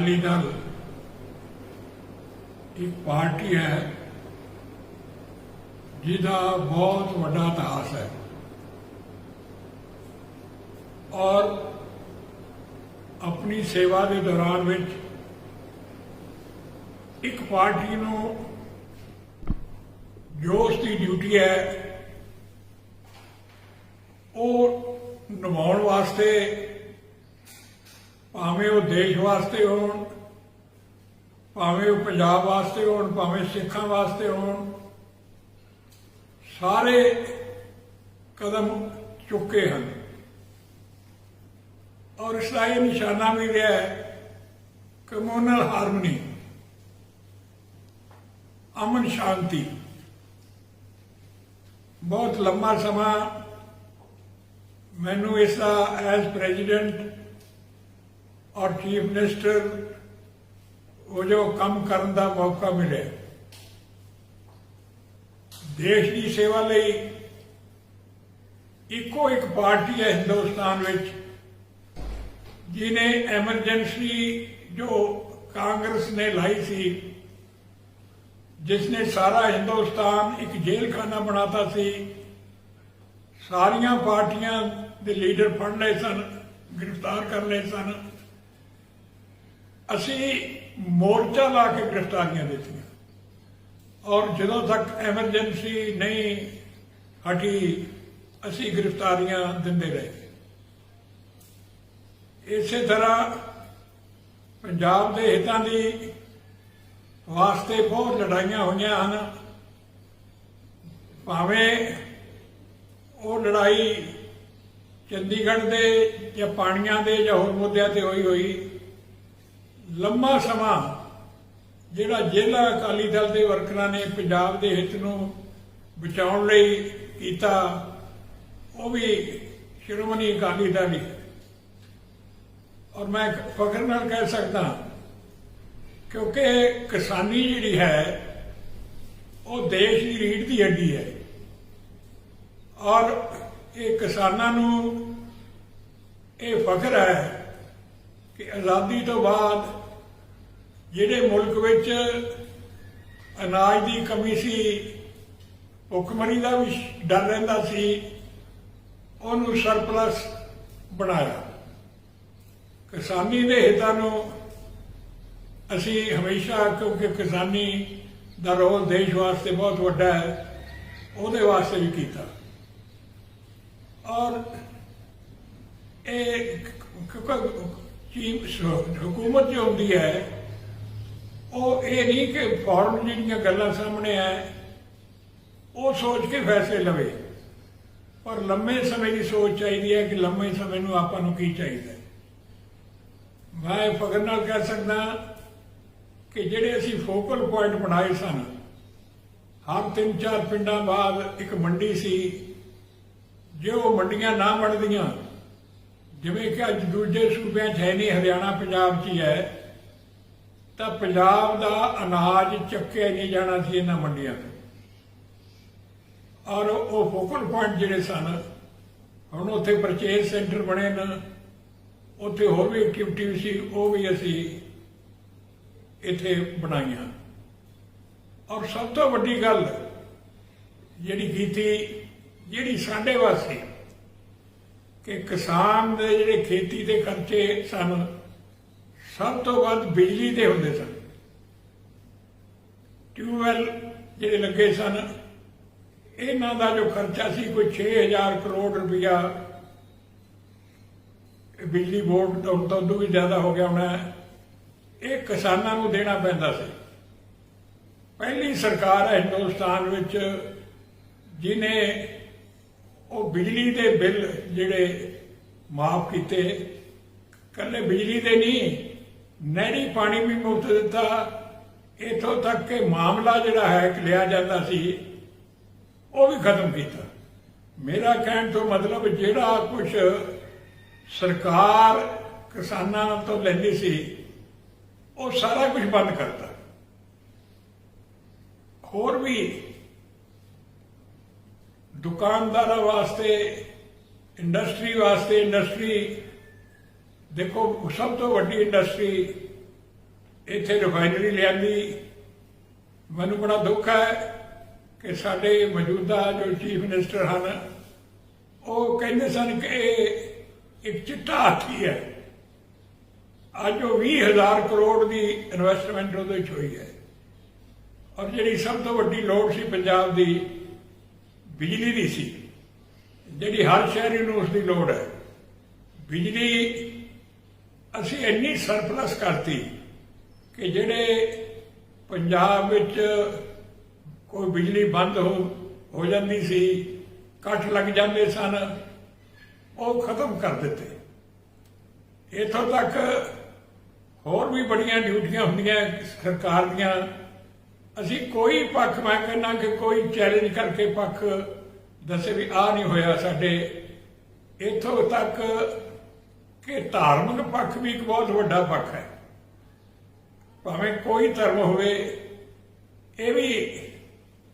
अकाली दल एक पार्टी है जिसका बहुत बड़ा इतिहास है और अपनी सेवा के दौरान विच एक पार्टी नूं जो उसकी ड्यूटी है वो निभाउण वास्ते भावें वो देश वास्ते होण भावें वो पंजाब वास्ते होण भावें सिखां वास्ते होण सारे कदम चुके हैं और इसका यह निशाना भी रहा है कम्यूनल हारमनी अमन शांति। बहुत लंबा समा मैनू इसका एज प्रेजिडेंट और चीफ मिनिस्टर वो जो काम करने का मौका मिले देश की सेवा लई इको एक पार्टी है हिंदुस्तान विच जिन्हें एमरजेंसी जो कांग्रेस ने लाई सी जिसने सारा हिंदुस्तान एक जेल खाना बनाता सी। सारिया पार्टियां दे लीडर फड़ लए सन गिरफ्तार कर लए सन। असी मोर्चा ला के गिरफ्तारियां दी और जदों तक एमरजेंसी नहीं हटी असी गिरफ्तारियां दिंदे रहे। इस तरह पंजाब के हितों की वास्ते बहुत लड़ाइयां हुई हैं। भावें वो लड़ाई चंडीगढ़ के या पानिया के या होर मुद्दों पर हुई लंबा समा जिहड़ा जिला अकाली दल के वर्करां ने पंजाब के हित नूं बचाउण लई कीता वो भी श्रोमणी अकाली दल ही। और मैं फखर नाल कह सकदा क्योंकि किसानी जिहड़ी है वो देश की रीढ़ की हड्डी है और ये किसानां नूं ये फखर है कि आज़ादी तो बाद जिहड़े मुल्क विच अनाज की कमी सी भुखमरी का भी डर रहिंदा सी उहनूं सरप्लस बनाया। किसानी के हितों नूं असी हमेशा क्योंकि किसानी का रोल देश वास्ते बहुत वड्डा है उहदे वास्ते भी कीता। और हुकूमत जो होंदी है वो ये नहीं कि फौरन जिहड़ियां गल्लां सामने है वो सोच के फैसले लवे पर लंबे समय की सोच चाहिए है कि लंबे समय में आपां नूं की चाहिए। मैं फखर नाल कह सकदा कि जिहड़े असीं फोकल पॉइंट बनाए सन हर 3-4 पिंडां बाद एक मंडी सी जो मंडियां ना बनदियां जिवें कि अज दूजे सूबे है नहीं हरियाणा पंजाब च है तो पंजाब का अनाज चक्या नहीं जाना सी इन्हां मंडियां तो। और वो फोकल पॉइंट जिहड़े सन हुण उत्थे परचेज सेंटर बने न उत्थे होर भी एक्टिविटी सी वो भी असी इत्थे बनाईयां। और सब तो वड्डी गल जिहड़ी कीती जिहड़ी साडे वास्ते कि किसान दे जिहड़े खेती के खर्चे सन सब तो वध बिजली ते हुंदे सन। ट्यूबवैल जिहड़े लगे सन इन्हां दा जो खर्चा सी कोई 6000 करोड़ रुपया बिजली बोर्ड तो उदों भी ज़्यादा हो गया होना ये किसानां नूं देना पैंदा सी। पहली सरकार है हिंदुस्तान विच जिन्हें वो बिजली के बिल जिहड़े माफ किए कल्ले बिजली के नहीं नहरी पानी भी मुफ्त दिता। इतों तक कि मामला जिहड़ा है लिया जाता सी वो भी खत्म किया। मेरा कहने तो मतलब जिहड़ा कुछ सरकार किसानां तो लैंदी सी वो सारा कुछ बंद करता। होर भी दुकानदार वास्ते इंडस्ट्री देखो सब तो वड्डी इंडस्ट्री ਇੱਥੇ ਰਿਫਾਈਨਰੀ ਲਿਆਂਦੀ। ਮੈਨੂੰ ਬੜਾ ਦੁੱਖ ਹੈ ਕਿ ਸਾਡੇ ਮੌਜੂਦਾ ਜੋ ਚੀਫ ਮਿਨਿਸਟਰ ਹਨ ਉਹ ਕਹਿੰਦੇ ਸਨ ਕਿ ਇਹ ਇੱਕ ਚਿੱਟਾ ਹਾਥੀ ਹੈ। ਅੱਜ ਉਹ 20,000 ਕਰੋੜ ਦੀ ਇਨਵੈਸਟਮੈਂਟ ਉਹਦੇ ਵਿੱਚ ਹੋਈ ਹੈ। ਔਰ ਜਿਹੜੀ ਸਭ ਤੋਂ ਵੱਡੀ ਲੋੜ ਸੀ ਪੰਜਾਬ ਦੀ ਬਿਜਲੀ ਦੀ ਸੀ, ਜਿਹੜੀ ਹਰ ਸ਼ਹਿਰੀ ਨੂੰ ਉਸ ਦੀ ਲੋੜ ਹੈ। ਬਿਜਲੀ ਅਸੀਂ ਇੰਨੀ ਸਰਪਲਸ ਕਰਤੀ ਕਿ ਜਿਹੜੇ ਪੰਜਾਬ ਵਿੱਚ ਕੋਈ ਬਿਜਲੀ ਬੰਦ ਹੋ ਜਾਂਦੀ ਸੀ, ਕੱਟ ਲੱਗ ਜਾਂਦੇ ਸਨ, ਉਹ ਖਤਮ ਕਰ ਦਿੱਤੇ। ਇੱਥੋਂ ਤੱਕ ਹੋਰ ਵੀ ਬੜੀਆਂ ਡਿਊਟੀਆਂ ਹੁੰਦੀਆਂ ਸਰਕਾਰ ਦੀਆਂ। ਅਸੀਂ ਕੋਈ ਪੱਖ, ਮੈਂ ਕਹਿੰਦਾ ਕਿ ਕੋਈ ਚੈਲੰਜ ਕਰਕੇ ਪੱਖ ਦੱਸੇ ਵੀ ਆਹ ਨਹੀਂ ਹੋਇਆ ਸਾਡੇ। ਇੱਥੋਂ ਤੱਕ ਕਿ ਧਾਰਮਿਕ ਪੱਖ ਵੀ ਇੱਕ ਬਹੁਤ ਵੱਡਾ ਪੱਖ ਹੈ। ਭਾਵੇਂ ਕੋਈ ਧਰਮ ਹੋਵੇ, ਇਹ ਵੀ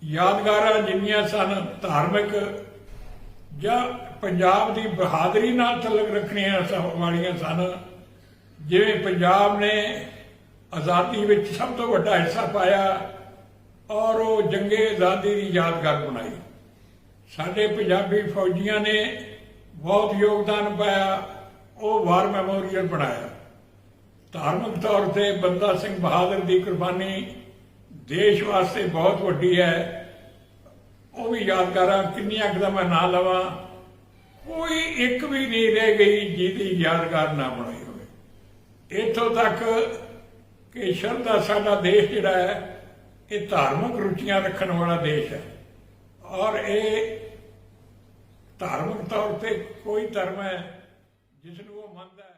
ਯਾਦਗਾਰਾਂ ਜਿੰਨੀਆਂ ਸਨ ਧਾਰਮਿਕ ਜਾਂ ਪੰਜਾਬ ਦੀ ਬਹਾਦਰੀ ਨਾਲ ਤਲਕ ਰੱਖਣੀਆਂ ਵਾਲੀਆਂ ਸਨ। ਜਿਵੇਂ ਪੰਜਾਬ ਨੇ ਆਜ਼ਾਦੀ ਵਿੱਚ ਸਭ ਤੋਂ ਵੱਡਾ ਹਿੱਸਾ ਪਾਇਆ ਔਰ ਉਹ ਜੰਗੇ ਆਜ਼ਾਦੀ ਦੀ ਯਾਦਗਾਰ ਬਣਾਈ। ਸਾਡੇ ਪੰਜਾਬੀ ਫੌਜੀਆਂ ਨੇ ਬਹੁਤ ਯੋਗਦਾਨ ਪਾਇਆ, ਉਹ ਵਾਰ ਮੈਮੋਰੀਅਲ ਬਣਾਇਆ। ਧਾਰਮਿਕ ਤੌਰ ਤੇ ਬੰਦਾ ਸਿੰਘ ਬਹਾਦਰ ਦੀ ਕੁਰਬਾਨੀ ਦੇਸ਼ ਵਾਸਤੇ ਬਹੁਤ ਵੱਡੀ ਹੈ। ਉਹ ਵੀ ਯਾਦਗਾਰਾਂ ਕਿੰਨੀਆਂ ਕੁ ਦਾ ਮੈਂ ਨਾਂ ਲਵਾਂ, ਕੋਈ ਇੱਕ ਵੀ ਨਹੀਂ ਰਹਿ ਗਈ ਜਿਹਦੀ ਯਾਦਗਾਰ ਨਾ ਬਣਾਈ ਹੋਵੇ। ਇੱਥੋਂ ਤੱਕ ਕਿ ਸ਼ਰਧਾ ਸਾਡਾ ਦੇਸ਼ ਜਿਹੜਾ ਹੈ ਇਹ ਧਾਰਮਿਕ ਰੁਚੀਆਂ ਰੱਖਣ ਵਾਲਾ ਦੇਸ਼ ਹੈ। ਔਰ ਇਹ ਧਾਰਮਿਕ ਤੌਰ ਤੇ ਕੋਈ ਧਰਮ ਹੈ ਜਿਸ ਨੂੰ ਉਹ ਮੰਨਦਾ ਹੈ।